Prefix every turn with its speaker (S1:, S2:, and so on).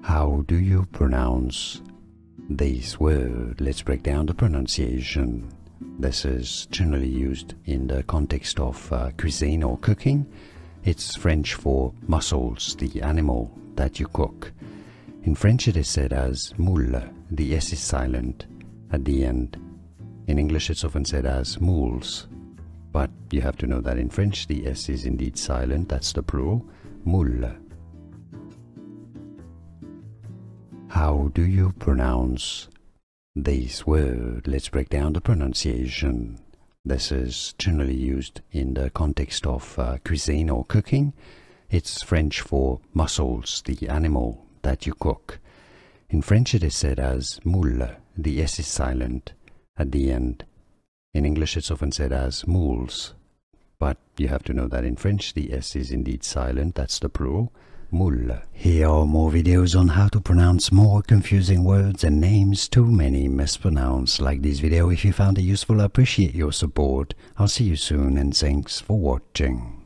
S1: How do you pronounce this word? Let's break down the pronunciation. This is generally used in the context of cuisine or cooking. It's French for mussels, the animal that you cook. In French it is said as moule, the S is silent at the end. In English it's often said as moules, but you have to know that in French the S is indeed silent, that's the plural, moule. How do you pronounce this word? Let's break down the pronunciation. This is generally used in the context of cuisine or cooking. It's French for mussels, the animal that you cook. In French it is said as moule, the S is silent at the end. In English it's often said as moules, but you have to know that in French the S is indeed silent, that's the plural, moule. Here are more videos on how to pronounce more confusing words and names too many mispronounced. Like this video if you found it useful. I appreciate your support. I'll see you soon and thanks for watching.